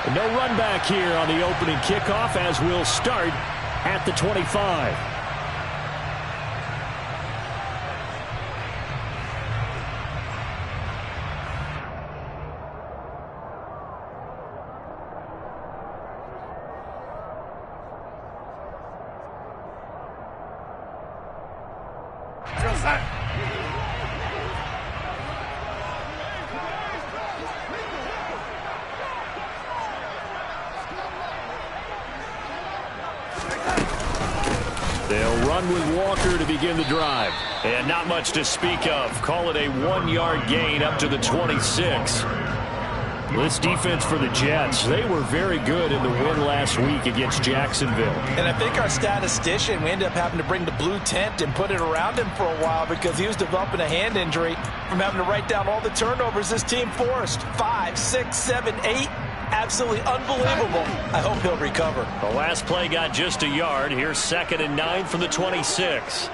No run back here on the opening kickoff as we'll start at the 25. They'll run with Walker to begin the drive. And not much to speak of. Call it a 1-yard gain up to the 26. This defense for the Jets, they were very good in the win last week against Jacksonville. And I think our statistician, we ended up having to bring the blue tent and put it around him for a while because he was developing a hand injury from having to write down all the turnovers this team forced. 5, 6, 7, 8. Absolutely unbelievable. I hope he'll recover. The last play got just a yard. Here's 2nd and 9 from the 26.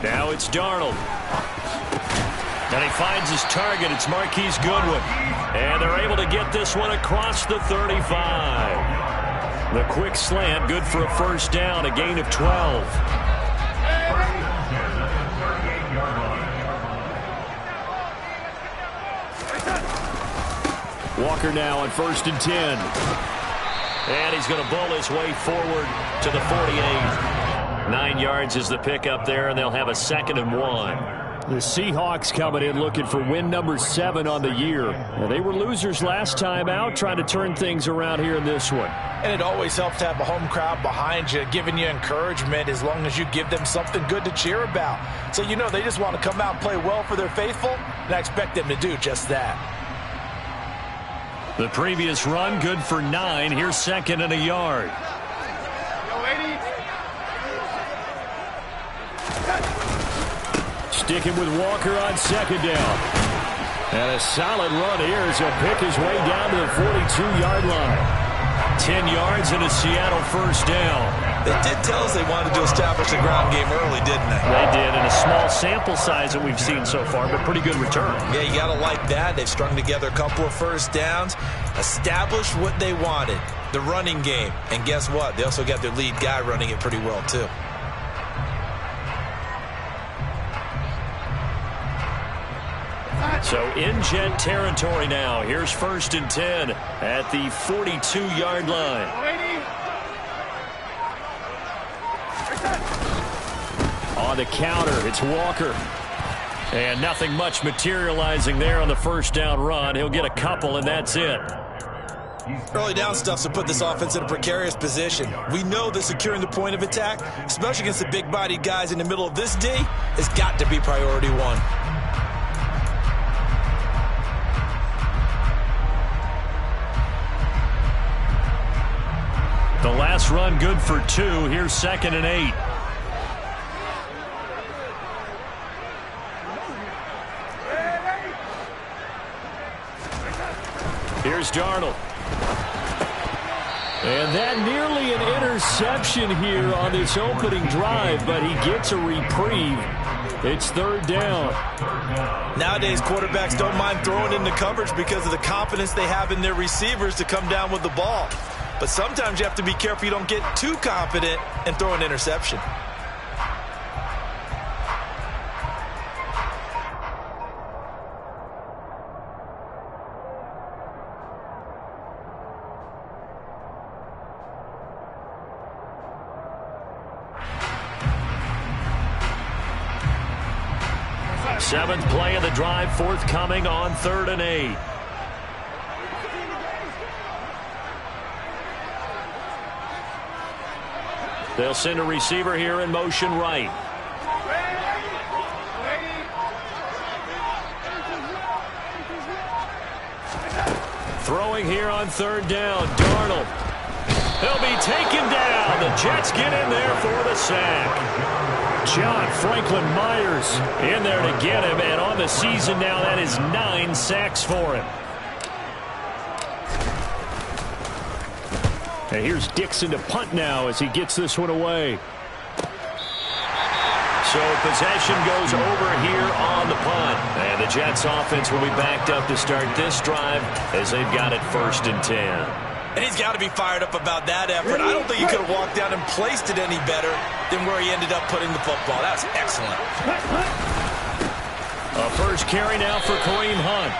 Now it's Darnold. And he finds his target. It's Marquise Goodwin. And they're able to get this one across the 35. The quick slant, good for a first down, a gain of 12. Walker now on 1st and 10. And he's going to bowl his way forward to the 48. 9 yards is the pickup there, and they'll have a 2nd and 1. The Seahawks coming in looking for win number 7 on the year. Well, they were losers last time out, trying to turn things around here in this one. And it always helps to have a home crowd behind you, giving you encouragement as long as you give them something good to cheer about. So you know they just want to come out and play well for their faithful, and I expect them to do just that. The previous run, good for 9. Here's 2nd and a yard. Sticking with Walker on 2nd down. And a solid run here as he'll pick his way down to the 42-yard line. 10 yards and a Seattle first down. They did tell us they wanted to establish the ground game early, didn't they? They did, in a small sample size that we've seen so far, but pretty good return. Yeah, you got to like that. They've strung together a couple of first downs, established what they wanted, the running game. And guess what? They also got their lead guy running it pretty well, too. So in Jet territory now. Here's 1st and 10 at the 42-yard line. On the counter, it's Walker. And nothing much materializing there on the first down run. He'll get a couple, and that's it. Early down stuff to put this offense in a precarious position. We know that securing the point of attack, especially against the big-bodied guys in the middle of this D, has got to be priority 1. The last run good for 2. Here's 2nd and 8. Here's Darnold. And that nearly an interception here on this opening drive, but he gets a reprieve. It's 3rd down. Nowadays, quarterbacks don't mind throwing into coverage because of the confidence they have in their receivers to come down with the ball. But sometimes you have to be careful you don't get too confident and throw an interception. Seventh play of the drive forthcoming on 3rd and 8. They'll send a receiver here in motion right. Throwing here on 3rd down, Darnold. He'll be taken down. The Jets get in there for the sack. John Franklin Myers in there to get him, and on the season now, that is 9 sacks for him. And here's Dixon to punt now as he gets this one away. So possession goes over here on the punt. And the Jets offense will be backed up to start this drive as they've got it 1st and 10. And he's got to be fired up about that effort. I don't think he could have walked down and placed it any better than where he ended up putting the football. That was excellent. A first carry now for Kareem Hunt.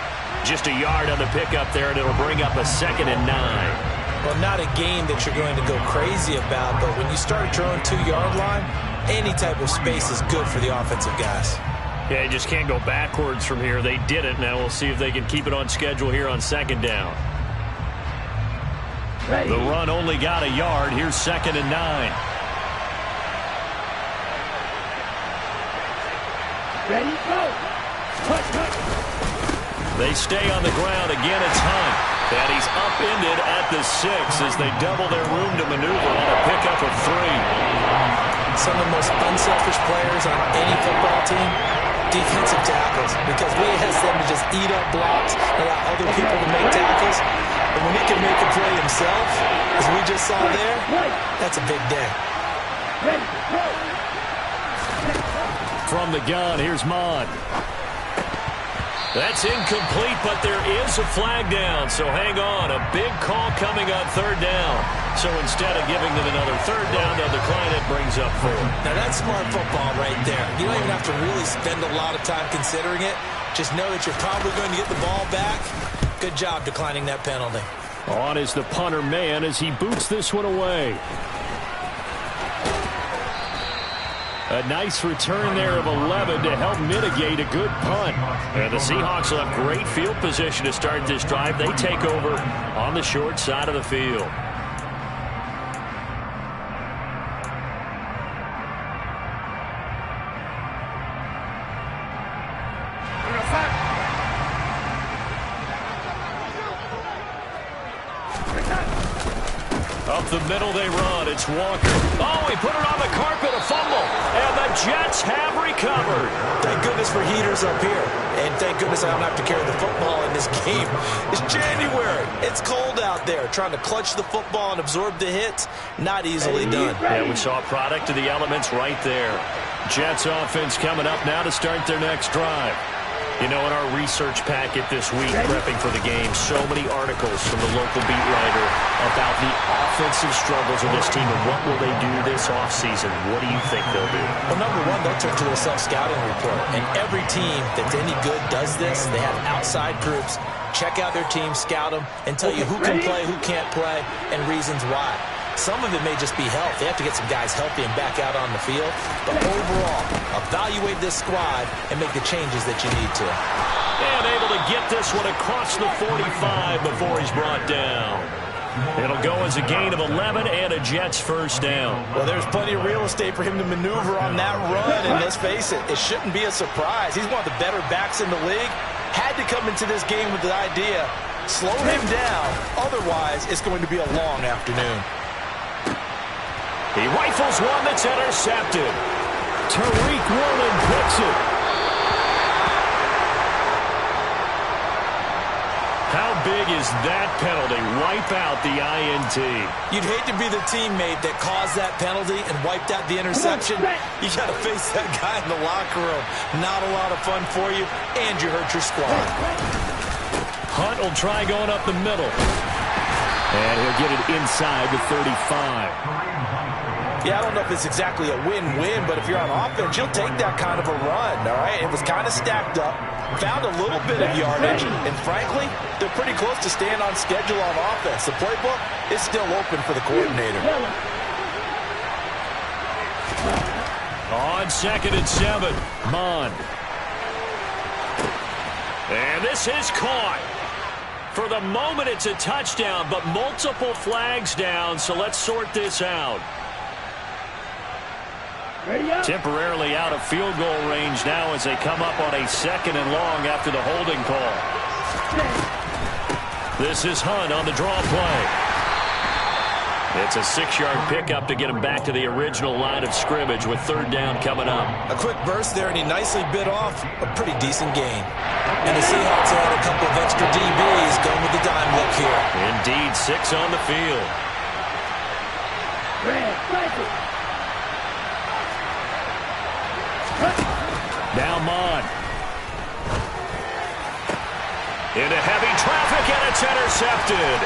Just a yard on the pickup there, and it'll bring up a 2nd and 9. Well, not a game that you're going to go crazy about, but when you start at your own 2-yard line, any type of space is good for the offensive guys. Yeah, you just can't go backwards from here. They did it. Now we'll see if they can keep it on schedule here on 2nd down. The run only got a yard. Here's 2nd and 9. Ready, go. They stay on the ground. Again, it's Hunt. And he's upended at the 6 as they double their room to maneuver on a pickup of 3. Some of the most unselfish players on any football team, defensive tackles, because we ask them to just eat up blocks and allow other people to make tackles. And when he can make a play himself, as we just saw there, that's a big day. From the gun, here's Mond. That's incomplete, but there is a flag down, so hang on. A big call coming on 3rd down. So instead of giving them another 3rd down, they'll decline it, brings up 4. Now that's smart football right there. You don't even have to really spend a lot of time considering it. Just know that you're probably going to get the ball back. Good job declining that penalty. On is the punter man as he boots this one away. A nice return there of 11 to help mitigate a good punt. And the Seahawks will have great field position to start this drive. They take over on the short side of the field. Up the middle they run. It's Walker. Oh, he put it on the carpet, a fumble. And the Jets have recovered. Thank goodness for heaters up here. And thank goodness I don't have to carry the football in this game. It's January. It's cold out there. Trying to clutch the football and absorb the hits, not easily done. Yeah, we saw a product of the elements right there. Jets offense coming up now to start their next drive. You know, in our research packet this week, prepping for the game, so many articles from the local beat writer about the offensive struggles of this team and what will they do this offseason. What do you think they'll do? Well, number one, they'll turn to a self-scouting report. And every team that's any good does this. They have outside groups, check out their team, scout them, and tell you who can play, who can't play, and reasons why. Some of it may just be health. They have to get some guys healthy and back out on the field. But overall, evaluate this squad and make the changes that you need to. And able to get this one across the 45 before he's brought down. It'll go as a gain of 11 and a Jets 1st down. Well, there's plenty of real estate for him to maneuver on that run. And let's face it, it shouldn't be a surprise. He's one of the better backs in the league. Had to come into this game with the idea, slow him down. Otherwise, it's going to be a long afternoon. He rifles one that's intercepted. Tariq Woolen picks it. How big is that penalty? Wipe out the INT. You'd hate to be the teammate that caused that penalty and wiped out the interception. You got to face that guy in the locker room. Not a lot of fun for you, and you hurt your squad. Hunt will try going up the middle. And he'll get it inside the 35. Yeah, I don't know if it's exactly a win-win, but if you're on offense, you'll take that kind of a run, all right? It was kind of stacked up, found a little bit of yardage, and frankly, they're pretty close to staying on schedule on offense. The playbook is still open for the coordinator. On 2nd and 7, Mond. And this is caught. For the moment, it's a touchdown, but multiple flags down, so let's sort this out. Temporarily out of field goal range now as they come up on a 2nd and long after the holding call. This is Hunt on the draw play. It's a 6-yard pickup to get him back to the original line of scrimmage with 3rd down coming up. A quick burst there, and he nicely bit off a pretty decent gain. And the Seahawks had a couple of extra DBs going with the dime look here. Indeed, 6 on the field. Now Mond. Into heavy traffic, and it's intercepted.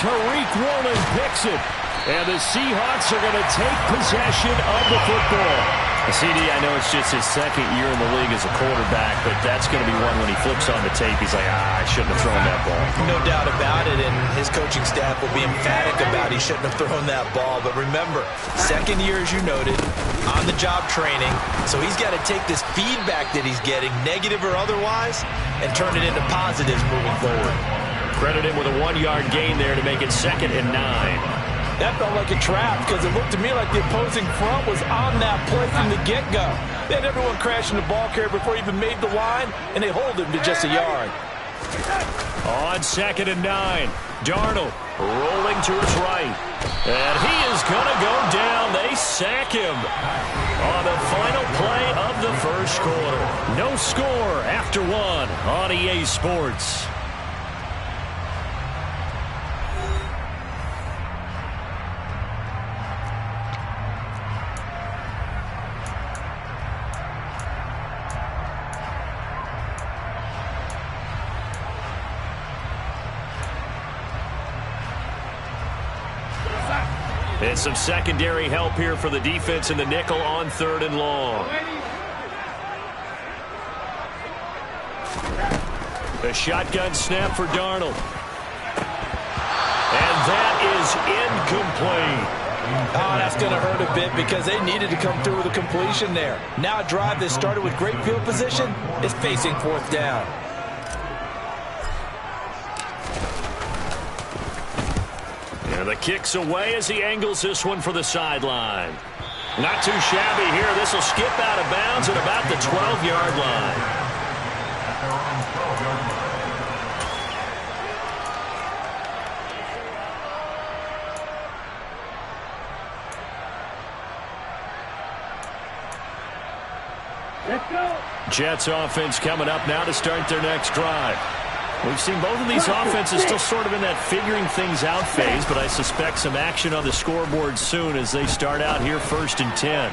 Tariq Woolen picks it. And the Seahawks are going to take possession of the football. CD, I know it's just his second year in the league as a quarterback, but that's going to be one when he flips on the tape. He's like, I shouldn't have thrown that ball. No doubt about it, and his coaching staff will be emphatic about he shouldn't have thrown that ball. But remember, second year, as you noted, on-the-job training. So he's got to take this feedback that he's getting, negative or otherwise, and turn it into positives moving forward. Credit him with a 1-yard gain there to make it 2nd and 9. That felt like a trap because it looked to me like the opposing front was on that play from the get-go. They had everyone crashing the ball carrier before he even made the line, and they hold him to just a yard. On 2nd and 9, Darnold rolling to his right. And he is going to go down. They sack him on the final play of the first quarter. No score after 1 on EA Sports. And some secondary help here for the defense in the nickel on 3rd and long. A shotgun snap for Darnold. And that is incomplete. Oh, that's going to hurt a bit because they needed to come through with a completion there. Now a drive that started with great field position is facing 4th down. And the kick's away as he angles this one for the sideline. Not too shabby here. This will skip out of bounds at about the 12-yard line. Let's go. Jets offense coming up now to start their next drive. We've seen both of these offenses still sort of in that figuring things out phase, but I suspect some action on the scoreboard soon as they start out here 1st and 10.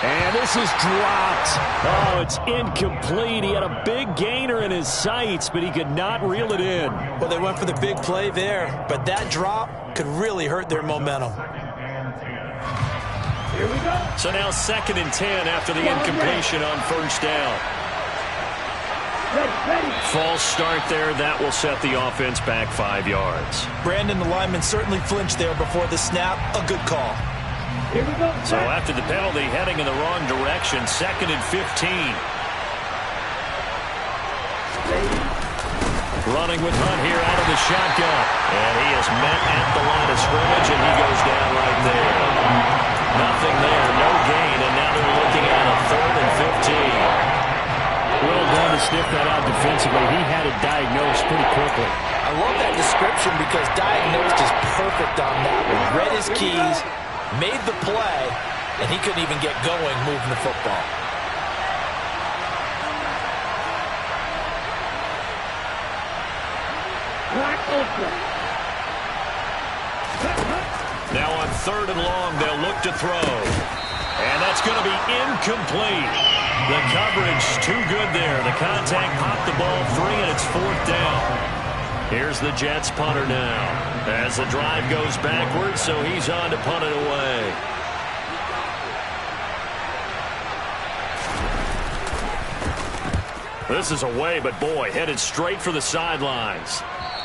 And this is dropped. Oh, it's incomplete. He had a big gainer in his sights, but he could not reel it in. Well, they went for the big play there, but that drop could really hurt their momentum. Here we go. So now 2nd and 10 after the incompletion on 1st down. Ready. False start there. That will set the offense back 5 yards. Brandon, the lineman, certainly flinched there before the snap. A good call. Here we go. So after the penalty, heading in the wrong direction, 2nd and 15. Running with Hunt here out of the shotgun. And he is met at the line of scrimmage, and he goes down right there. Nothing there, no gain, and now they're looking at a 3rd and 15. Well done to sniff that out defensively. He had it diagnosed pretty quickly. I love that description because diagnosed is perfect on that one. Read his keys, made the play, and he couldn't even get going moving the football. Now on 3rd and long, they'll look to throw. And that's going to be incomplete. The coverage too good there. The contact popped the ball free, and it's 4th down. Here's the Jets punter now as the drive goes backwards, so he's on to punt it away. This is away, but boy, headed straight for the sidelines.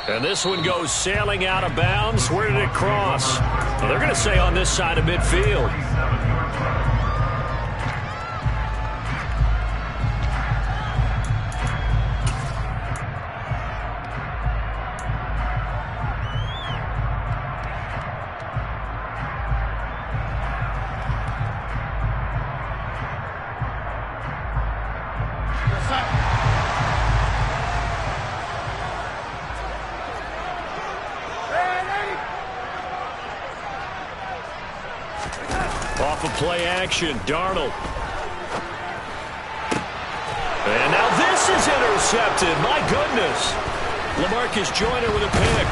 And this one goes sailing out of bounds. Where did it cross? Well, they're going to say on this side of midfield. Off of play action, Darnold. And now this is intercepted. My goodness. LaMarcus Joyner with a pick.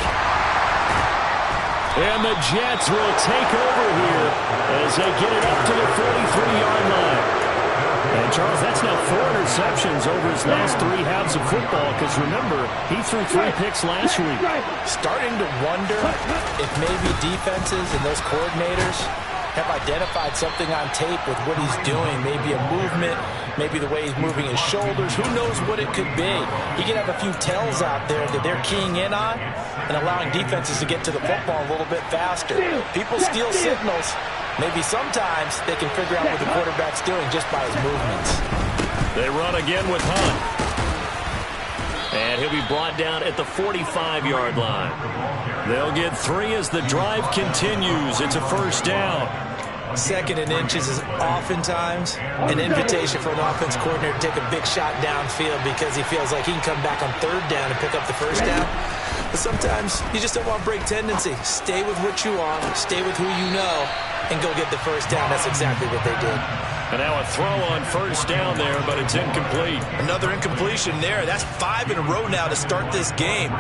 And the Jets will take over here as they get it up to the 43-yard line. And, Charles, that's now 4 interceptions over his last 3 halves of football because, remember, he threw 3 picks last week. Starting to wonder if maybe defenses and those coordinators have identified something on tape with what he's doing. Maybe a movement, maybe the way he's moving his shoulders. Who knows what it could be? He could have a few tells out there that they're keying in on and allowing defenses to get to the football a little bit faster. People steal signals. Maybe sometimes they can figure out what the quarterback's doing just by his movements. They run again with Hunt. And he'll be brought down at the 45-yard line. They'll get 3 as the drive continues. It's a first down. 2nd and inches is oftentimes an invitation for an offense coordinator to take a big shot downfield because he feels like he can come back on 3rd down and pick up the first down. But sometimes you just don't want to break tendency. Stay with what you are, stay with who you know, and go get the first down. That's exactly what they did. And now a throw on first down there, but it's incomplete. Another incompletion there. That's 5 in a row now to start this game.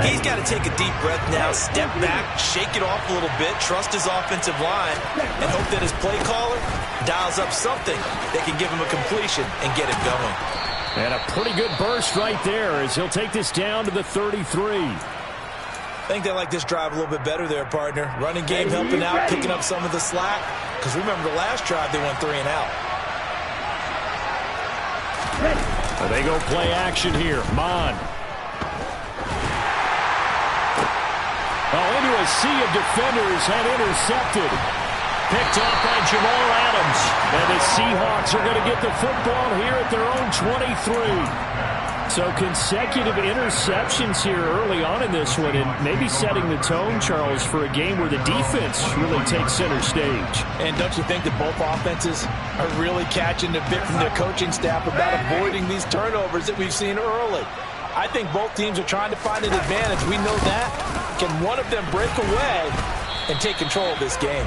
He's got to take a deep breath now, step back, shake it off a little bit, trust his offensive line, and hope that his play caller dials up something that can give him a completion and get it going. And a pretty good burst right there as he'll take this down to the 33. I think they like this drive a little bit better there, partner. Running game helping out, picking up some of the slack. Because remember, the last drive, they went 3 and out. And they go play action here. Mon. Into a sea of defenders and intercepted. Picked off by Jamal Adams. And the Seahawks are going to get the football here at their own 23. So consecutive interceptions here early on in this one, and maybe setting the tone, Charles, for a game where the defense really takes center stage. And don't you think that both offenses are really catching the bit from their coaching staff about avoiding these turnovers that we've seen early? I think both teams are trying to find an advantage. We know that. Can one of them break away and take control of this game?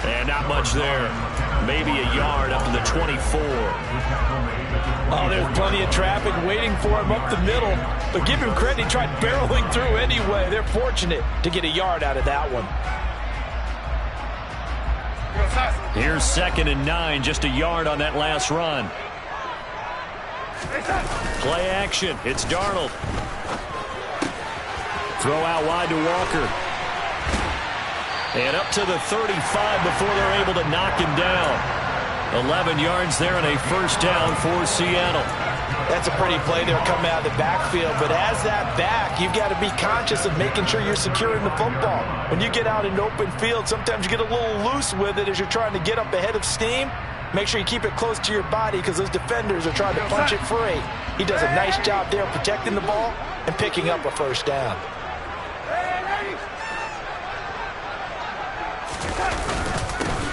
And not much there. Maybe a yard up to the 24. Oh, there's plenty of traffic waiting for him up the middle. But give him credit, he tried barreling through anyway. They're fortunate to get a yard out of that one. Here's 2nd and 9, just a yard on that last run. Play action, it's Darnold. Throw out wide to Walker. And up to the 35 before they're able to knock him down. 11 yards there and a first down for Seattle. That's a pretty play there coming out of the backfield. But as that back, you've got to be conscious of making sure you're securing the football. When you get out in open field, sometimes you get a little loose with it as you're trying to get up ahead of steam. Make sure you keep it close to your body because those defenders are trying to punch it free. He does a nice job there protecting the ball and picking up a first down.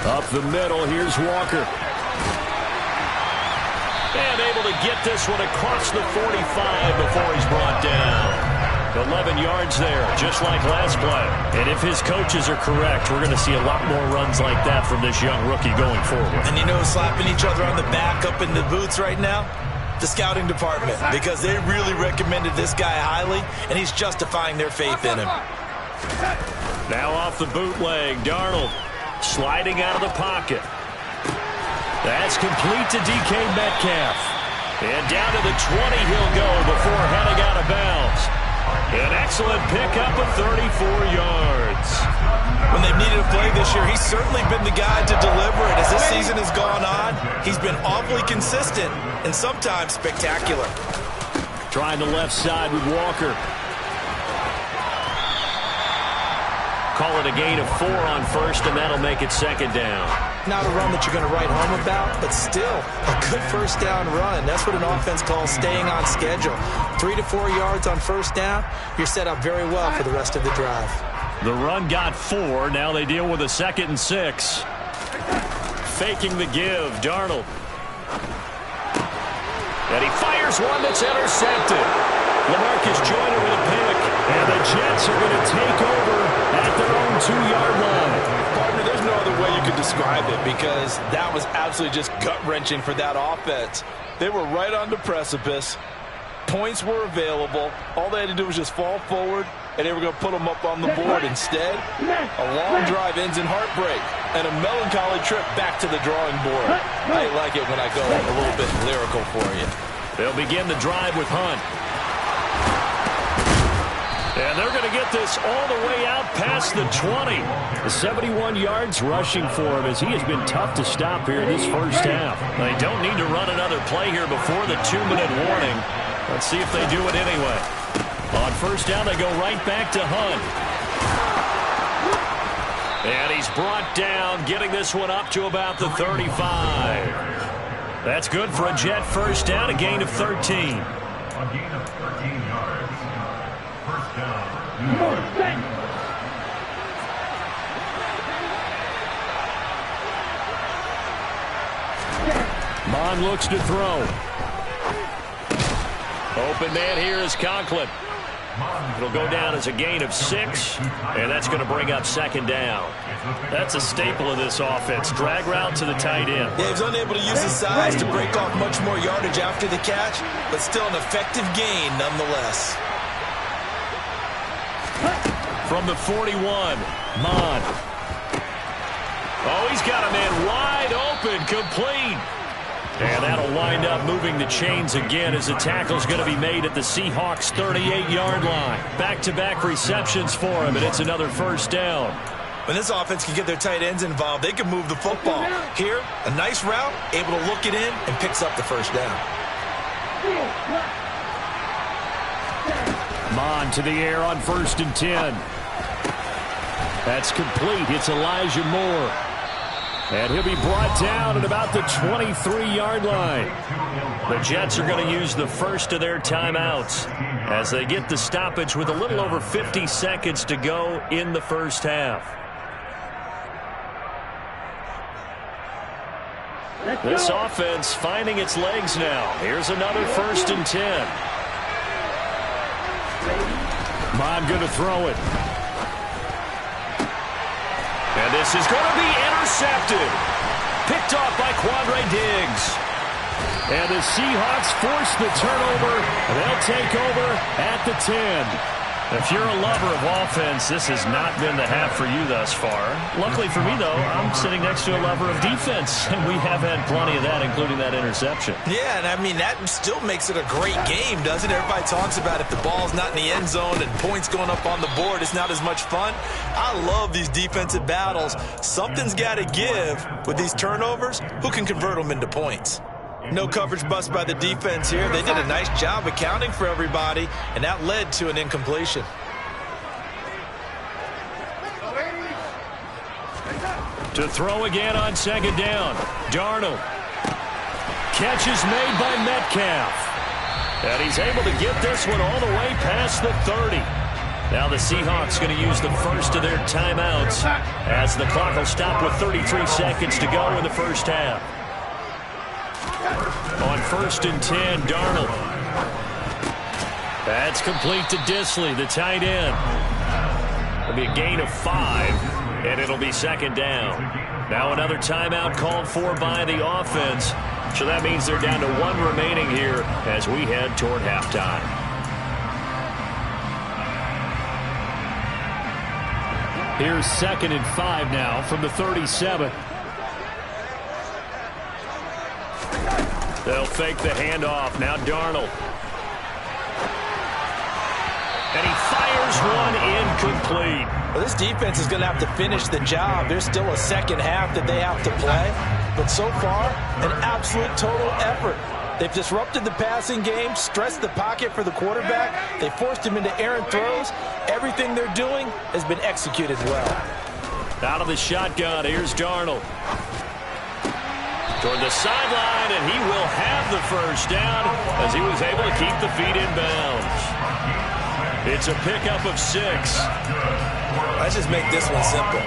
Up the middle, here's Walker. And able to get this one across the 45 before he's brought down. 11 yards there, just like last play. And if his coaches are correct, we're going to see a lot more runs like that from this young rookie going forward. And you know, slapping each other on the back up in the boots right now? The scouting department, because they really recommended this guy highly, and he's justifying their faith in him. Now off the bootleg, Darnold sliding out of the pocket. That's complete to DK Metcalf. And down to the 20 he'll go before heading out of bounds. An excellent pickup of 34 yards. When they've needed a play this year, he's certainly been the guy to deliver it. As this season has gone on, he's been awfully consistent and sometimes spectacular. Trying the left side with Walker. Call it a gain of 4 on first, and that'll make it 2nd down. Not a run that you're going to write home about, but still a good first down run. That's what an offense calls staying on schedule. 3 to 4 yards on first down, you're set up very well for the rest of the drive. The run got 4. Now they deal with a 2nd and 6. Faking the give, Darnold. And he fires one that's intercepted. LaMarcus Joyner with a pick. And the Jets are going to take over at their own 2-yard line. Partner, there's no other way you could describe it because that was absolutely just gut-wrenching for that offense. They were right on the precipice. Points were available. All they had to do was just fall forward, and they were going to put them up on the board. Instead, a long drive ends in heartbreak. And a melancholy trip back to the drawing board. I like it when I go a little bit lyrical for you. They'll begin the drive with Hunt. And they're going to get this all the way out past the 20. 71 yards rushing for him as he has been tough to stop here in this first half. They don't need to run another play here before the 2-minute warning. Let's see if they do it anyway. On first down, they go right back to Hunt. And he's brought down, getting this one up to about the 35. That's good for a Jet first down, a gain of 13. A gain of 13 yards. First down. Mond looks to throw. Open man here is Conklin. It'll go down as a gain of 6, and that's going to bring up second down. That's a staple of this offense. Drag route to the tight end. Yeah, he's unable to use his size to break off much more yardage after the catch, but still an effective gain nonetheless. From the 41, Mond. Oh, he's got a man wide open, complete. And that'll wind up moving the chains again as the tackle's going to be made at the Seahawks' 38-yard line. Back-to-back receptions for him, and it's another first down. When this offense can get their tight ends involved, they can move the football. Here, a nice route, able to look it in, and picks up the first down. Mond to the air on 1st and 10. That's complete. It's Elijah Moore. And he'll be brought down at about the 23-yard line. The Jets are going to use the first of their timeouts as they get the stoppage with a little over 50 seconds to go in the first half. This offense finding its legs now. Here's another 1st and 10. Mond going to throw it. And this is going to be intercepted. Picked off by Quandre Diggs. And the Seahawks force the turnover. They'll take over at the 10. If you're a lover of offense, this has not been the half for you thus far. Luckily for me, though, I'm sitting next to a lover of defense, and we have had plenty of that, including that interception. Yeah, and I mean, that still makes it a great game, doesn't it? Everybody talks about if the ball's not in the end zone and points going up on the board, it's not as much fun. I love these defensive battles. Something's got to give with these turnovers. Who can convert them into points? No coverage bust by the defense here. They did a nice job accounting for everybody, and that led to an incompletion. To throw again on second down. Darnold. Catch is made by Metcalf. And he's able to get this one all the way past the 30. Now the Seahawks going to use the first of their timeouts as the clock will stop with 33 seconds to go in the first half. On 1st and 10, Darnold. That's complete to Disley, the tight end. It'll be a gain of 5, and it'll be second down. Now another timeout called for by the offense. So that means they're down to 1 remaining here as we head toward halftime. Here's 2nd and 5 now from the 37. They'll fake the handoff. Now Darnold. And he fires one incomplete. Well, this defense is going to have to finish the job. There's still a second half that they have to play. But so far, an absolute total effort. They've disrupted the passing game, stressed the pocket for the quarterback. They forced him into errant throws. Everything they're doing has been executed well. Out of the shotgun, here's Darnold. Toward the sideline, and he will have the first down as he was able to keep the feet in bounds. It's a pickup of 6. Let's just make this one simple.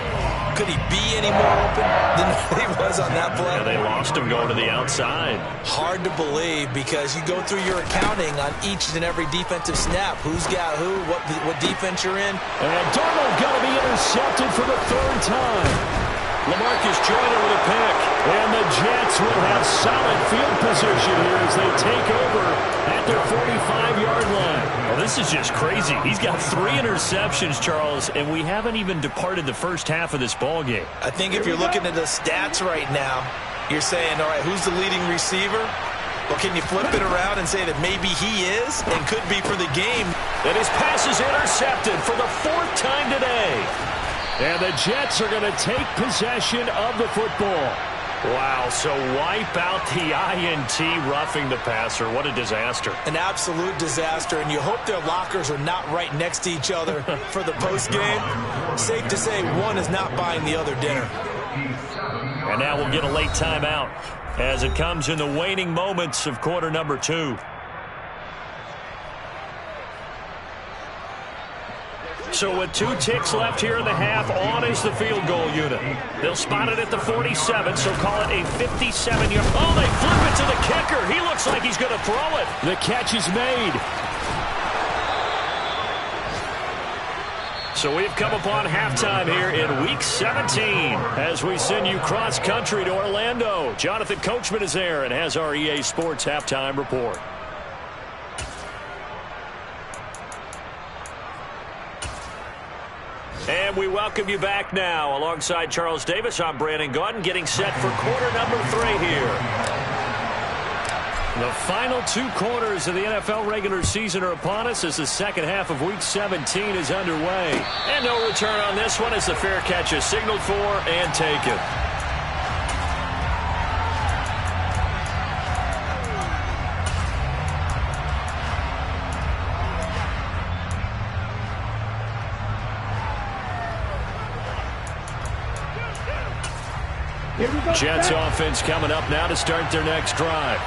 Could he be any more open than he was on that play? And they lost him going to the outside. Hard to believe because you go through your accounting on each and every defensive snap. Who's got who, what defense you're in. And Darnold going to be intercepted for the 3rd time. LaMarcus Joyner with a pick. And the Jets will have solid field position here as they take over at their 45-yard line. Well, this is just crazy. He's got 3 interceptions, Charles, and we haven't even departed the first half of this ball game. I think if you're looking at the stats right now, you're saying, all right, who's the leading receiver? Well, can you flip it around and say that maybe he is and could be for the game? And his pass is intercepted for the 4th time today. And the Jets are going to take possession of the football. Wow, so wipe out the INT roughing the passer. What a disaster. An absolute disaster, and you hope their lockers are not right next to each other for the postgame. Safe to say one is not buying the other dinner. And now we'll get a late timeout as it comes in the waning moments of quarter number 2. So with 2 ticks left here in the half, on is the field goal unit. They'll spot it at the 47, so call it a 57-yard. Oh, they flip it to the kicker. He looks like he's going to throw it. The catch is made. So we've come upon halftime here in Week 17 as we send you cross-country to Orlando. Jonathan Coachman is there and has our EA Sports halftime report. And we welcome you back now. Alongside Charles Davis, I'm Brandon Gaudin, getting set for quarter number 3 here. The final 2 quarters of the NFL regular season are upon us as the second half of Week 17 is underway. And no return on this one as the fair catch is signaled for and taken. Jets offense coming up now to start their next drive.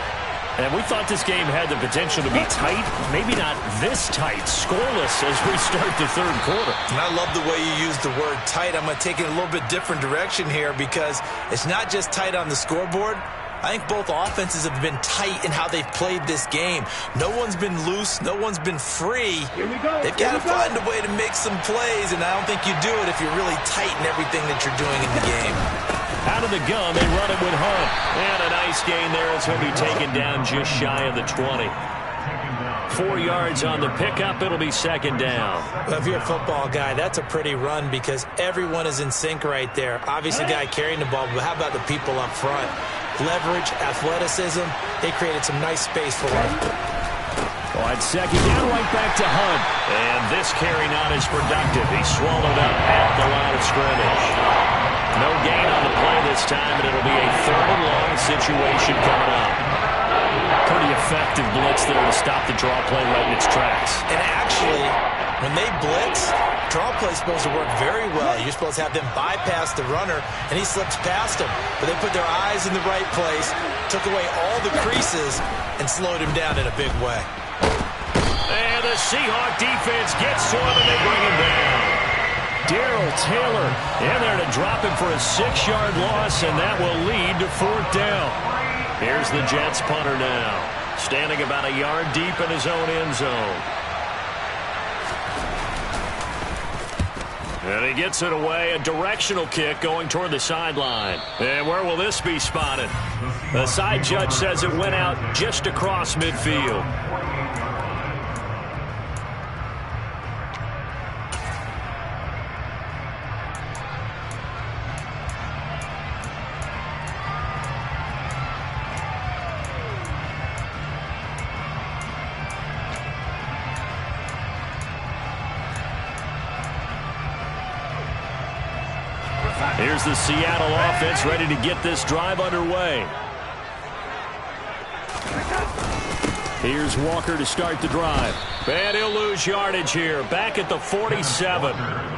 And we thought this game had the potential to be tight, maybe not this tight, scoreless as we start the 3rd quarter. And I love the way you use the word tight. I'm going to take it a little bit different direction here because it's not just tight on the scoreboard. I think both offenses have been tight in how they've played this game. No one's been loose. No one's been free. They've got to find a way to make some plays, and I don't think you do it if you're really tight in everything that you're doing in the game. Out of the gun, they run it with Hunt. And a nice gain there as he'll be taken down just shy of the 20. 4 yards on the pickup. It'll be 2nd down. Well, if you're a football guy, that's a pretty run because everyone is in sync right there. Obviously, the guy carrying the ball, but how about the people up front? Leverage, athleticism, they created some nice space for him. On 2nd down, right back to Hunt. And this carry not as productive. He's swallowed up at the line of scrimmage. No gain on the play this time, and it'll be a 3rd and long situation coming up. Pretty effective blitz there to stop the draw play right in its tracks. And actually, when they blitz, draw play is supposed to work very well. You're supposed to have them bypass the runner, and he slips past them. But they put their eyes in the right place, took away all the creases, and slowed him down in a big way. And the Seahawk defense gets to him, and they bring him down. Darrell Taylor in there to drop him for a 6-yard loss, and that will lead to 4th down. Here's the Jets punter now, standing about a yard deep in his own end zone. And he gets it away, a directional kick going toward the sideline. And where will this be spotted? The side judge says it went out just across midfield. Here's the Seattle offense ready to get this drive underway. Here's Walker to start the drive. And he'll lose yardage here. Back at the 47.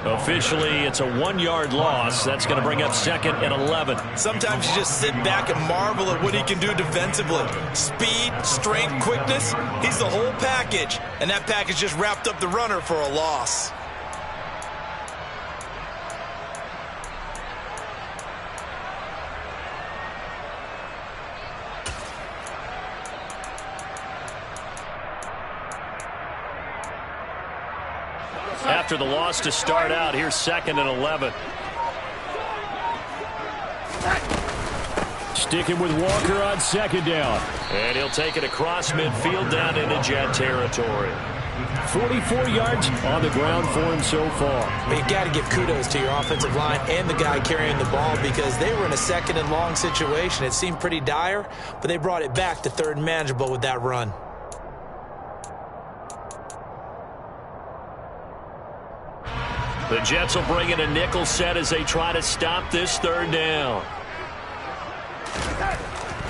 Officially, it's a 1-yard loss. That's going to bring up 2nd and 11. Sometimes you just sit back and marvel at what he can do defensively. Speed, strength, quickness. He's the whole package. And that package just wrapped up the runner for a loss. After the loss to start out, here's 2nd and 11. Sticking with Walker on second down. And he'll take it across midfield down into Jet territory. 44 yards on the ground for him so far. But you got to give kudos to your offensive line and the guy carrying the ball because they were in a second and long situation. It seemed pretty dire, but they brought it back to third and manageable with that run. The Jets will bring in a nickel set as they try to stop this third down.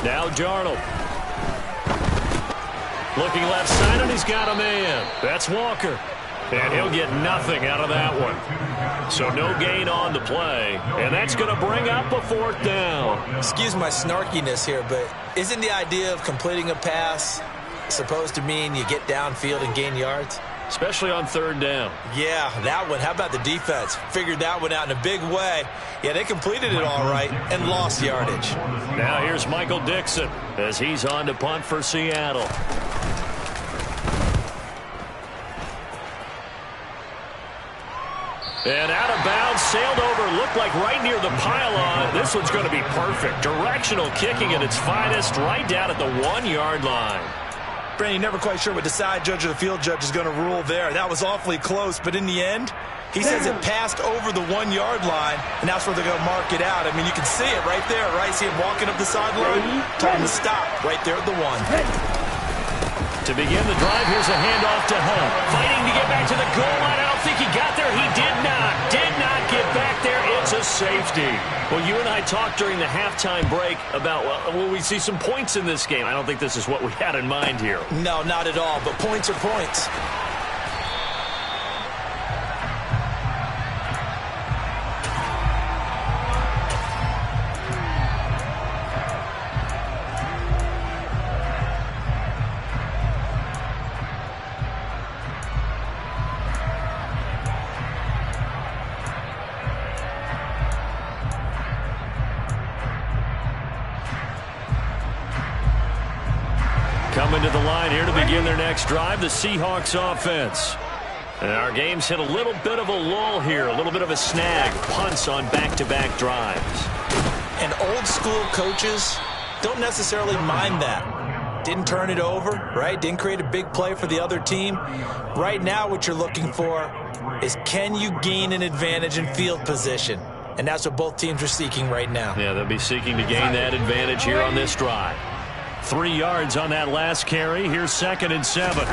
Now Darnold. Looking left side, and he's got a man. That's Walker. And he'll get nothing out of that one. So no gain on the play. And that's going to bring up a fourth down. Excuse my snarkiness here, but isn't the idea of completing a pass supposed to mean you get downfield and gain yards? Especially on third down. Yeah, that one. How about the defense? Figured that one out in a big way. Yeah, they completed it all right and lost yardage. Now here's Michael Dixon as he's on to punt for Seattle. And out of bounds, sailed over, looked like right near the pylon. This one's going to be perfect. Directional kicking at its finest, right down at the 1 yard line. Brandon, you're never quite sure what the side judge or the field judge is going to rule there. That was awfully close, but in the end, he says it passed over the 1 yard line, and that's where they're going to mark it out. I mean, you can see it right there, right? See him walking up the sideline? Told him to stop right there at the 1. To begin the drive, here's a handoff to Hunt. Fighting to get back to the goal line. I don't think he got there. He did not get back there. It's a safety. Well, you and I talked during the halftime break about, well, will we see some points in this game? I don't think this is what we had in mind here. No, not at all, but points are points. Coming to the line here to begin their next drive, the Seahawks offense. And our game's hit a little bit of a lull here, a little bit of a snag. Punts on back-to-back drives. And old school coaches don't necessarily mind that. Didn't turn it over, right? Didn't create a big play for the other team. Right now what you're looking for is can you gain an advantage in field position? And that's what both teams are seeking right now. Yeah, they'll be seeking to gain that advantage here on this drive. 3 yards on that last carry. Here's 2nd and 7.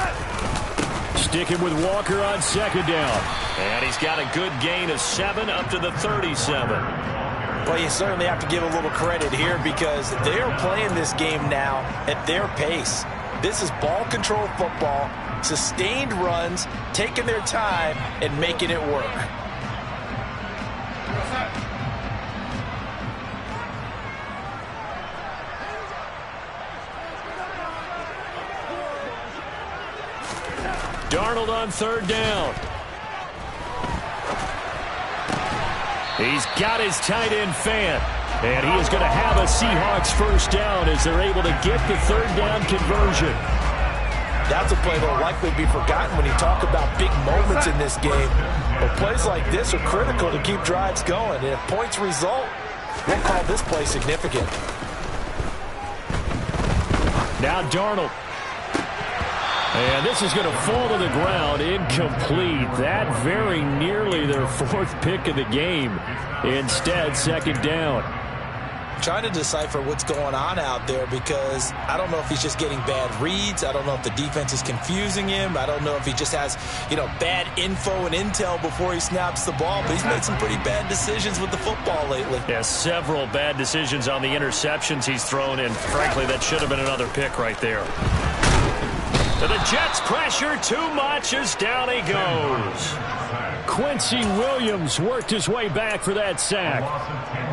Sticking with Walker on second down. And he's got a good gain of 7 up to the 37. Well, you certainly have to give a little credit here because they're playing this game now at their pace. This is ball control football, sustained runs, taking their time and making it work. Darnold on third down. He's got his tight end Fant. And he is going to have a Seahawks first down as they're able to get the third down conversion. That's a play that will likely be forgotten when you talk about big moments in this game. But plays like this are critical to keep drives going. And if points result, we'll call this play significant. Now Darnold. And this is going to fall to the ground, incomplete. That very nearly their 4th pick of the game. Instead, 2nd down. Trying to decipher what's going on out there because I don't know if he's just getting bad reads. I don't know if the defense is confusing him. I don't know if he just has, bad info and intel before he snaps the ball. But he's made some pretty bad decisions with the football lately. Yeah, several bad decisions on the interceptions he's thrown, and frankly, that should have been another pick right there. To the Jets, pressure too much as down he goes. Quincy Williams worked his way back for that sack.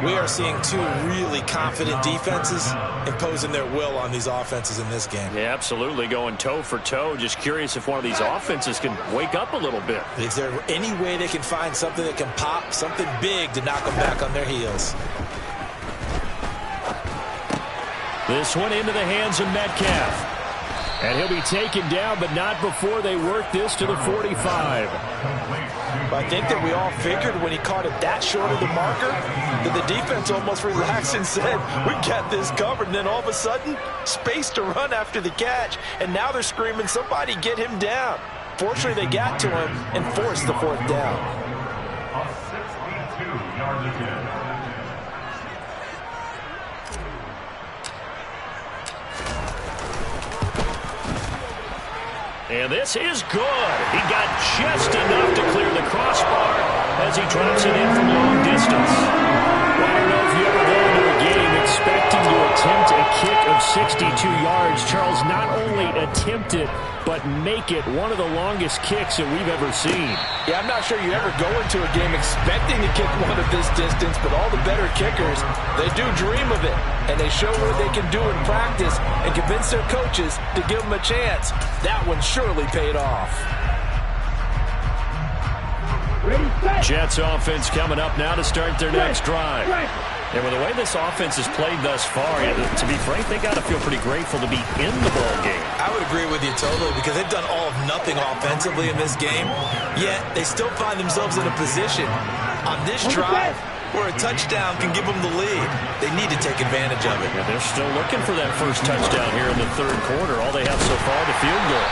We are seeing two really confident defenses imposing their will on these offenses in this game. Yeah, absolutely, going toe for toe. Just curious if one of these offenses can wake up a little bit. Is there any way they can find something that can pop, something big to knock them back on their heels? This one into the hands of Metcalf. And he'll be taken down, but not before they work this to the 45. I think that we all figured when he caught it that short of the marker that the defense almost relaxed and said, we got this covered. And then all of a sudden, space to run after the catch. And now they're screaming, somebody get him down. Fortunately, they got to him and forced the fourth down. A 62-yard attempt. And this is good. He got just enough to clear the crossbar as he drops it in from long distance. Well, I don't know if you ever go into a game expecting to attempt a kick of 62 yards. Charles, not only attempt it, but make it one of the longest kicks that we've ever seen. Yeah, I'm not sure you ever go into a game expecting to kick one of this distance, but all the better kickers, they do dream of it. And they show what they can do in practice and convince their coaches to give them a chance. That one surely paid off. Jets offense coming up now to start their next drive. And with the way this offense has played thus far, to be frank, they got to feel pretty grateful to be in the ball game. I would agree with you totally because they've done all of nothing offensively in this game, yet they still find themselves in a position on this drive where a touchdown can give them the lead. They need to take advantage of it. Yeah, they're still looking for that first touchdown here in the third quarter. All they have so far, the field goal.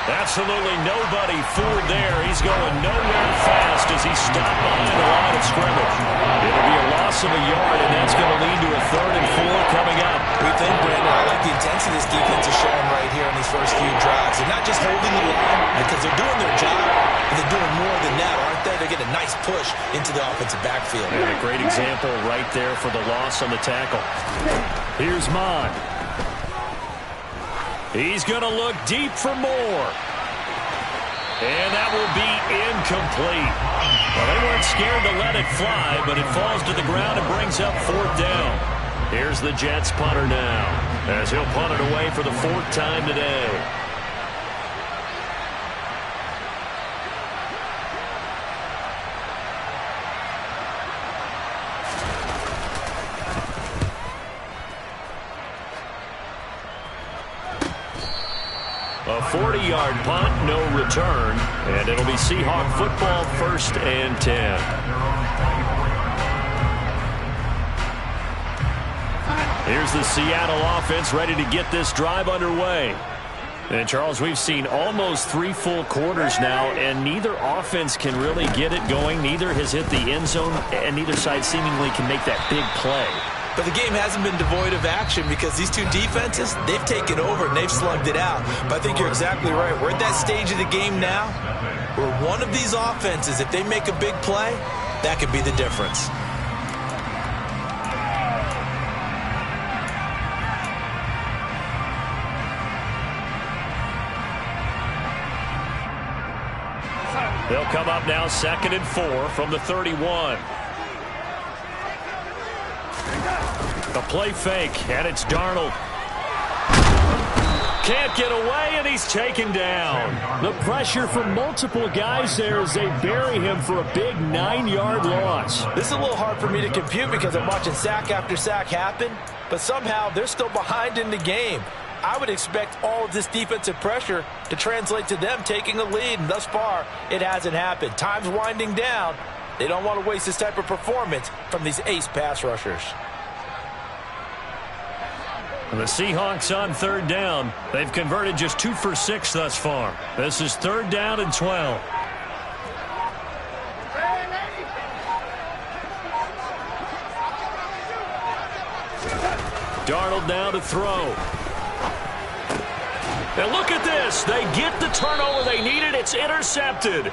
Absolutely nobody forward there. He's going nowhere fast as he's stopped behind the line of scrimmage. It'll be a loss of a yard, and that's going to lead to a 3rd and 4 coming up. We think, Brandon, I like the intensity this defense is showing right here in these first few drives. They're not just holding the line because they're doing their job, but they're doing more than that, aren't they? They're getting a nice push into the offensive backfield. And a great example right there for the loss on the tackle. Here's Mond. He's going to look deep for more. And that will be incomplete. Well, they weren't scared to let it fly, but it falls to the ground and brings up 4th down. Here's the Jets punter now, as he'll punt it away for the 4th time today. A 40-yard punt, no return, and it'll be Seahawk football 1st and 10. Here's the Seattle offense ready to get this drive underway. And, Charles, we've seen almost 3 full quarters now, and neither offense can really get it going. Neither has hit the end zone, and neither side seemingly can make that big play. But the game hasn't been devoid of action because these two defenses, they've taken over and they've slugged it out. But I think you're exactly right. We're at that stage of the game now where one of these offenses, if they make a big play, that could be the difference. They'll come up now 2nd and 4 from the 31. The play fake, and it's Darnold. Can't get away, and he's taken down. The pressure from multiple guys there as they bury him for a big 9-yard loss. This is a little hard for me to compute because I'm watching sack after sack happen, but somehow they're still behind in the game. I would expect all of this defensive pressure to translate to them taking a lead, and thus far, it hasn't happened. Time's winding down. They don't want to waste this type of performance from these ace pass rushers. The Seahawks on 3rd down. They've converted just 2 for 6 thus far. This is 3rd down and 12. Darnold now to throw. And look at this. They get the turnover they needed. It's intercepted.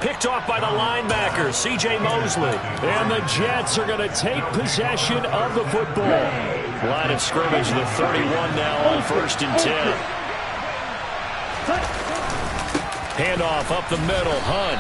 Picked off by the linebacker, C.J. Mosley. And the Jets are going to take possession of the football. Line of scrimmage, the 31 now on 1st and 10. Handoff up the middle, Hunt.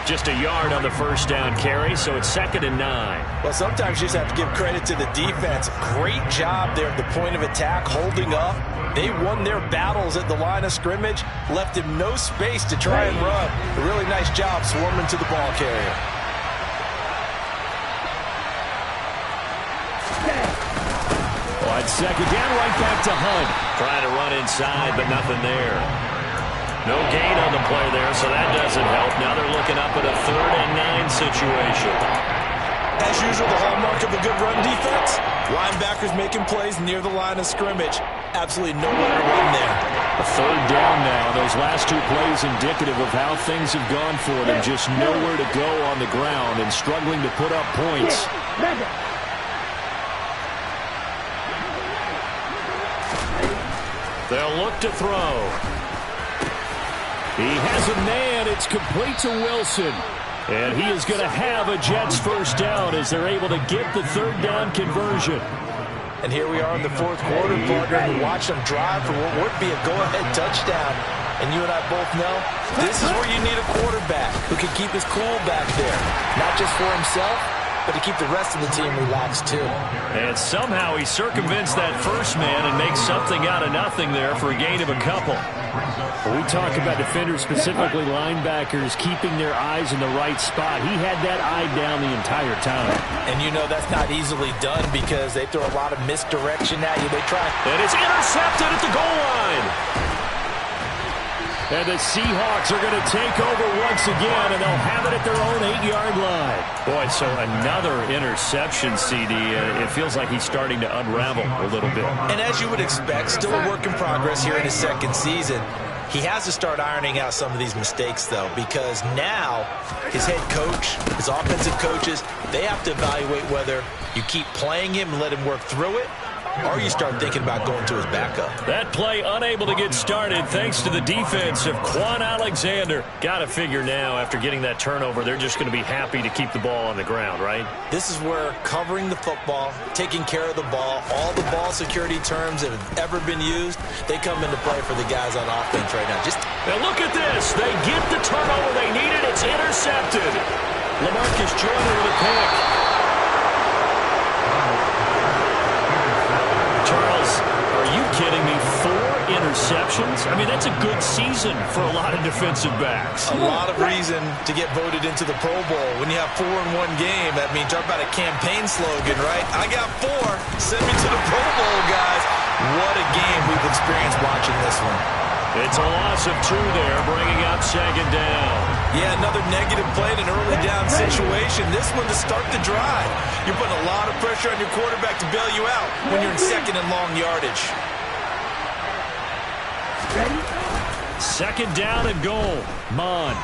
Just a yard on the 1st down carry, so it's 2nd and 9. Well, sometimes you just have to give credit to the defense. Great job there at the point of attack, holding up. They won their battles at the line of scrimmage, left him no space to try and run. A really nice job swarming to the ball carrier. Well, I'd On second down, right back to Hunt. Trying to run inside, but nothing there. No gain on the play there, so that doesn't help. Now they're looking up at a 3rd and 9 situation. As usual, the hallmark of a good run defense, linebackers making plays near the line of scrimmage. Absolutely nowhere to run there. A 3rd down now. Those last 2 plays indicative of how things have gone for them. Just nowhere to go on the ground and struggling to put up points. They'll look to throw. He has a man. It's complete to Wilson. And he is going to have a Jets first down as they're able to get the 3rd down conversion. And here we are in the 4th quarter, partner, and watch them drive for what would be a go-ahead touchdown. And you and I both know this is where you need a quarterback who can keep his cool back there. Not just for himself, but to keep the rest of the team relaxed too. And somehow he circumvents that first man and makes something out of nothing there for a gain of a couple. When we talk about defenders, specifically linebackers, keeping their eyes in the right spot, he had that eye down the entire time. And you know that's not easily done because they throw a lot of misdirection at you. They try. And it's intercepted at the goal line. And the Seahawks are going to take over once again, and they'll have it at their own 8-yard line. Boy, so another interception, CD. It feels like he's starting to unravel a little bit. And as you would expect, still a work in progress here in his 2nd season. He has to start ironing out some of these mistakes, though, because now his head coach, his offensive coaches, they have to evaluate whether you keep playing him and let him work through it, or you start thinking about going to his backup. That play unable to get started thanks to the defense of Quan Alexander. Got to figure now after getting that turnover, they're just going to be happy to keep the ball on the ground, right? This is where covering the football, taking care of the ball, all the ball security terms that have ever been used, they come into play for the guys on offense right now. Now look at this. They get the turnover they needed. It's intercepted. LaMarcus Joyner with a pick. Charles, are you kidding me? 4 interceptions? I mean, that's a good season for a lot of defensive backs. A lot of reason to get voted into the Pro Bowl. When you have 4 in one game, I mean, talk about a campaign slogan, right? I got 4. Send me to the Pro Bowl, guys. What a game we've experienced watching this one. It's a loss of 2 there, bringing up 2nd down. Yeah, another negative play in an early down situation. This one to start the drive. You're putting a lot of pressure on your quarterback to bail you out when you're in 2nd and long yardage. 2nd down and goal. Mond.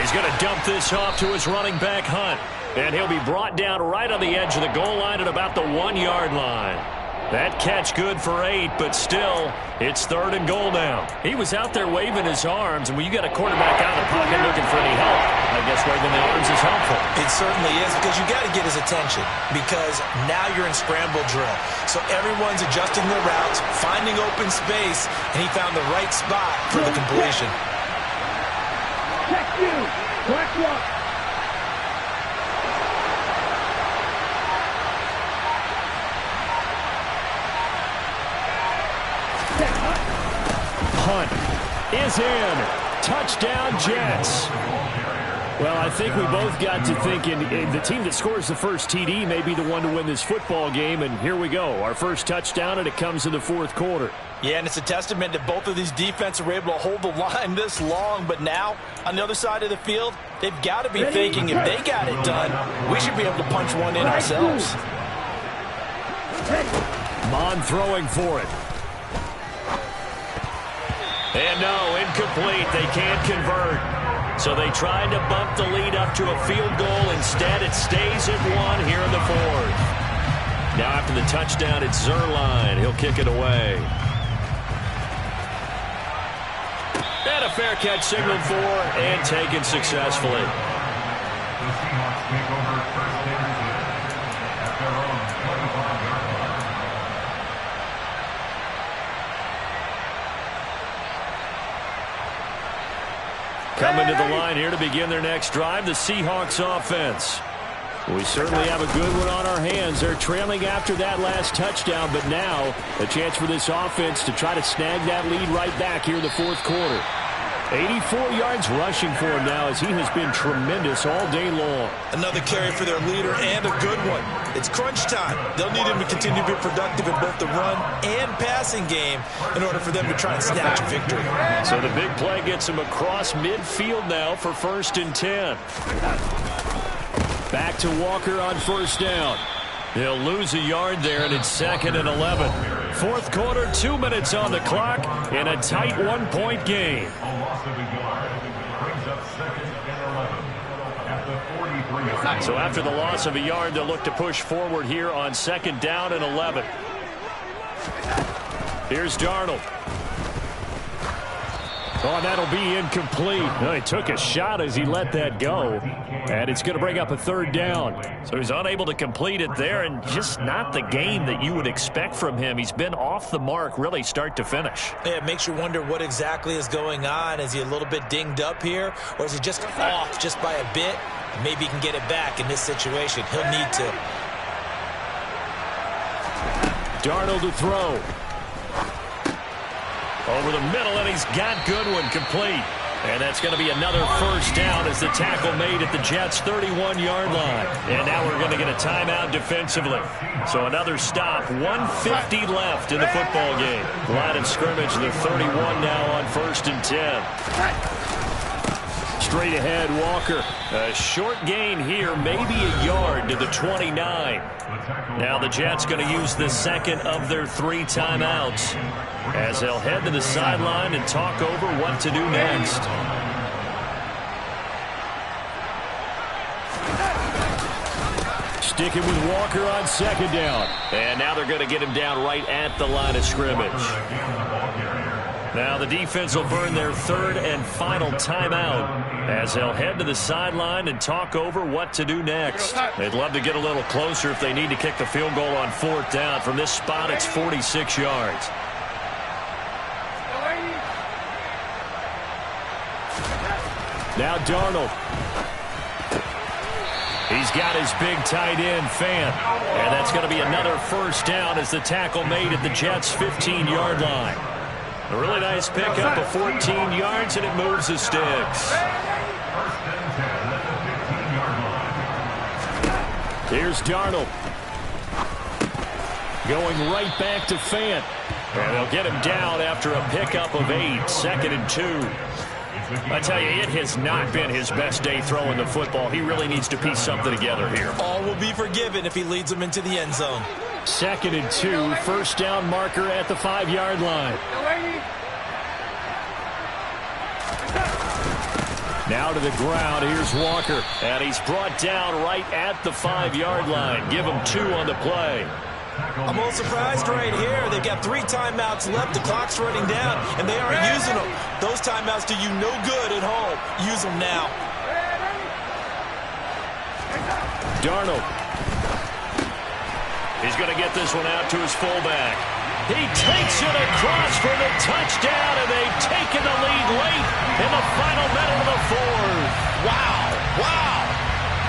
He's going to dump this off to his running back, Hunt. And he'll be brought down right on the edge of the goal line at about the 1-yard line. That catch good for 8, but still, it's 3rd and goal now. He was out there waving his arms, and when you got a quarterback out of the pocket looking for any help, I guess waving the arms is helpful. It certainly is, because you got to get his attention, because now you're in scramble drill. So everyone's adjusting their routes, finding open space, and he found the right spot for the completion. Check you. Black one. Hunt is in. Touchdown, Jets. Well, I think we both got to thinking the team that scores the first TD may be the one to win this football game, and here we go. Our first touchdown, and it comes in the 4th quarter. Yeah, and it's a testament that both of these defenses were able to hold the line this long, but now, on the other side of the field, they've got to be thinking if they got it done, we should be able to punch one in ourselves. Mond throwing for it. And no, incomplete. They can't convert. So they tried to bump the lead up to a field goal. Instead, it stays at 1 here in the 4th. Now after the touchdown, it's Zuerlein. He'll kick it away. And a fair catch signaled for and taken successfully. The Seahawks take over first and 10 at their own 25-yard line. Coming to the line here to begin their next drive, the Seahawks offense. We certainly have a good one on our hands. They're trailing after that last touchdown, but now a chance for this offense to try to snag that lead right back here in the 4th quarter. 84 yards rushing for him now as he has been tremendous all day long. Another carry for their leader and a good one. It's crunch time. They'll need him to continue to be productive in both the run and passing game in order for them to try and snatch a victory. So the big play gets him across midfield now for 1st and 10. Back to Walker on 1st down. He'll lose a yard there, and it's 2nd and 11. 4th quarter, 2 minutes on the clock in a tight 1-point game. A loss of a yard brings up 2nd and 11 at the 43. So after the loss of a yard, they'll look to push forward here on 2nd down and 11. Here's Darnold. Oh, that'll be incomplete. Oh, he took a shot as he let that go. And it's going to bring up a 3rd down. So he's unable to complete it there, and just not the game that you would expect from him. He's been off the mark really start to finish. Yeah, it makes you wonder what exactly is going on. Is he a little bit dinged up here, or is he just off just by a bit? Maybe he can get it back in this situation. He'll need to. Darnold to throw. Over the middle, and he's got Goodwin complete. And that's going to be another 1st down as the tackle made at the Jets' 31-yard line. And now we're going to get a timeout defensively. So another stop, 1:50 left in the football game. Line of scrimmage, the 31 now on 1st and 10. Straight ahead, Walker. A short gain here, maybe a yard to the 29. Now the Jets going to use the 2nd of their 3 timeouts as they'll head to the sideline and talk over what to do next. Sticking with Walker on 2nd down. And now they're going to get him down right at the line of scrimmage. Now the defense will burn their 3rd and final timeout as they'll head to the sideline and talk over what to do next. They'd love to get a little closer if they need to kick the field goal on 4th down. From this spot, it's 46 yards. Now Darnold. He's got his big tight end, Fant. And that's going to be another 1st down as the tackle made at the Jets' 15-yard line. A really nice pickup of 14 yards, and it moves the sticks. Here's Darnold. Going right back to Fant. And they'll get him down after a pickup of 8, 2nd and 2. I tell you, it has not been his best day throwing the football. He really needs to piece something together here. All will be forgiven if he leads them into the end zone. 2nd and 2, 1st down marker at the 5-yard line. Now to the ground, here's Walker. And he's brought down right at the 5-yard line. Give him 2 on the play. I'm a little surprised right here. They've got 3 timeouts left. The clock's running down, and they aren't using them. Those timeouts do you no good at home. Use them now. Darnold. He's going to get this one out to his fullback. He takes it across for the touchdown, and they've taken the lead late in the final minute of the 4th. Wow. Wow.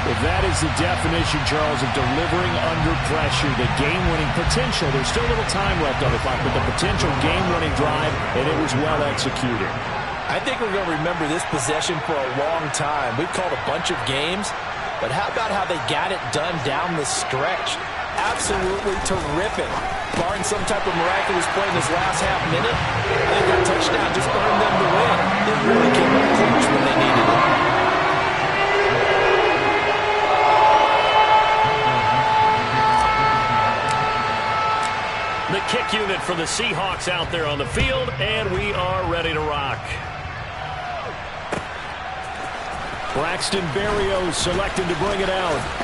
If that is the definition, Charles, of delivering under pressure, the game-winning potential, there's still a little time left on the clock, but the potential game-winning drive, and it was well executed. I think we're going to remember this possession for a long time. We've called a bunch of games, but how about how they got it done down the stretch? Absolutely terrific. Barring some type of miraculous play in this last half minute, I think that touchdown just earned them the win. They really came up clutch when they needed it. The kick unit for the Seahawks out there on the field, and we are ready to rock. Braxton Berrios selected to bring it out.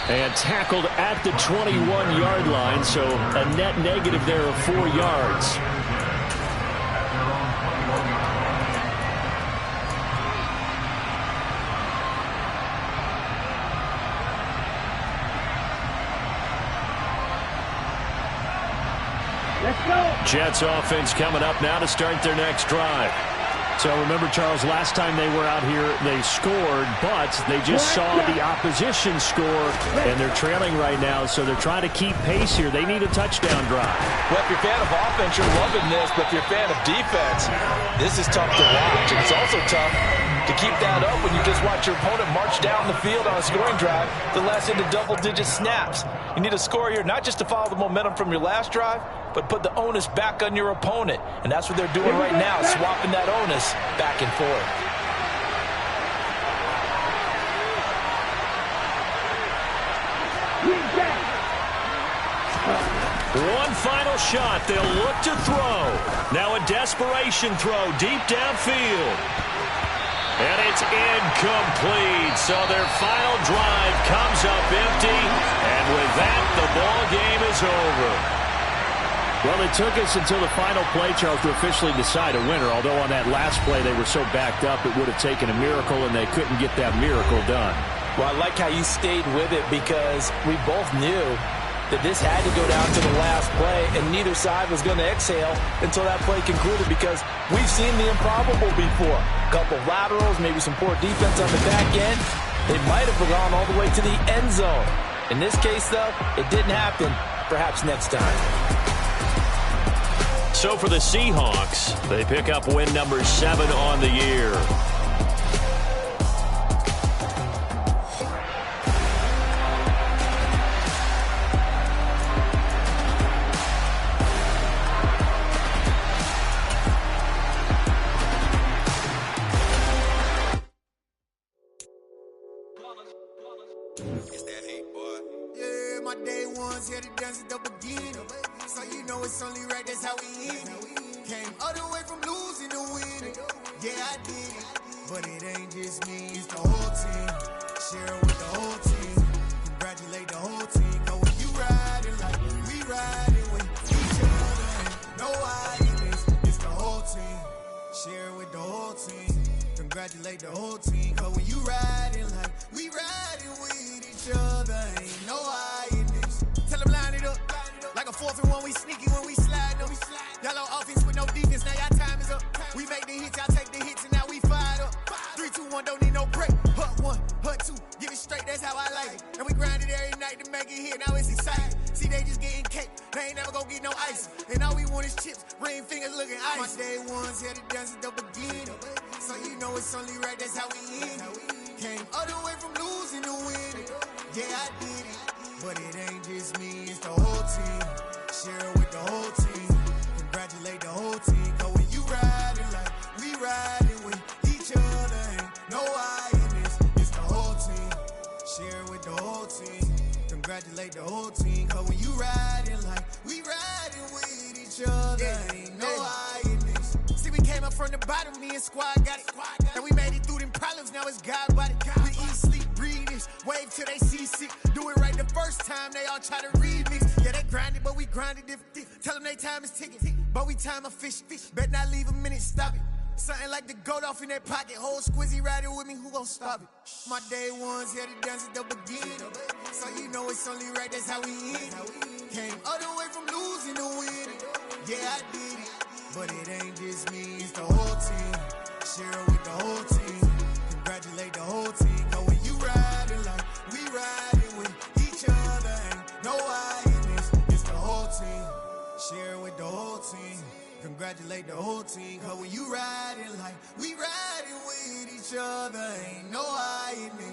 And tackled at the 21-yard line, so a net negative there of 4 yards. Let's go. Jets offense coming up now to start their next drive. So remember, Charles, last time they were out here, they scored, but they just saw the opposition score, and they're trailing right now, so they're trying to keep pace here. They need a touchdown drive. Well, if you're a fan of offense, you're loving this, but if you're a fan of defense, this is tough to watch. And it's also tough to keep that up when you just watch your opponent march down the field on a scoring drive that lasts into double-digit snaps. You need a score here, not just to follow the momentum from your last drive, but put the onus back on your opponent. And that's what they're doing right now, swapping that onus back and forth. One final shot. They'll look to throw. Now a desperation throw deep downfield. And it's incomplete. So their final drive comes up empty. And with that, the ball game is over. Well, it took us until the final play, Charles, to officially decide a winner. Although on that last play they were so backed up, it would have taken a miracle, and they couldn't get that miracle done. Well, I like how you stayed with it because we both knew that this had to go down to the last play, and neither side was going to exhale until that play concluded because we've seen the improbable before. A couple of laterals, maybe some poor defense on the back end. They might have gone all the way to the end zone. In this case, though, it didn't happen. Perhaps next time. So for the Seahawks, they pick up win number 7 on the year. It's that hate, boy. Yeah, my day ones here to dance at the beginning. So you know it's only right, that's how we end it. Came all the way from losing to winning. Yeah, I did it. But it ain't just me, it's the whole team. Share it with the whole team. Congratulate the whole team. Cause when you riding like we riding with each other, ain't no hiding. It's the whole team. Share it with the whole team. Congratulate the whole team. Cause when you riding like we riding with each other, ain't no hiding. Tell them line it up. Like a 4th and 1, we sneaky when we slide them. Yellow offense with no defense, now y'all time is up. We make the hits, y'all take the hits, and now we fired up. 3, 2, 1, don't need no break. Hut 1, hut 2, get it straight, that's how I like it. And we grind it every night to make it hit, now it's exciting. See, they just getting cake, they ain't never gonna get no ice. And all we want is chips, ring fingers looking ice. My day ones here to dance at the beginning. So you know it's only right, that's how we end it. Came all the way from losing to winning. Yeah, I did it. But it ain't just me, it's the whole team. Share it with the whole team. Congratulate the whole team. Cause when you riding like we riding with each other, ain't no hiding. It's the whole team. Share it with the whole team. Congratulate the whole team. Cause when you riding like we riding with each other, ain't no hiding. See, we came up from the bottom, me and squad got it. And we made it through them problems, now it's God body. We eat, sleep, breathe this, wave till they see sick. Do it right the first time, they all try to remix. Yeah, they grinded, but we grinded different. Tell them they time is ticking, but we time a fish. Bet not leave a minute, stop it. Something like the goat off in that pocket. Whole squizzy riding with me, who gon' stop it? My day ones here to dance at the beginning. So you know it's only right, that's how we end it. Came all the way from losing to winning. Yeah, I did it. But it ain't just me, it's the whole team. Share it with the whole team. Congratulate the whole team. Cause when you riding like we riding with each other, ain't no hiding. It's the whole team. Share it with the whole team. Congratulate the whole team. Cause when you riding like we riding with each other, ain't no hiding.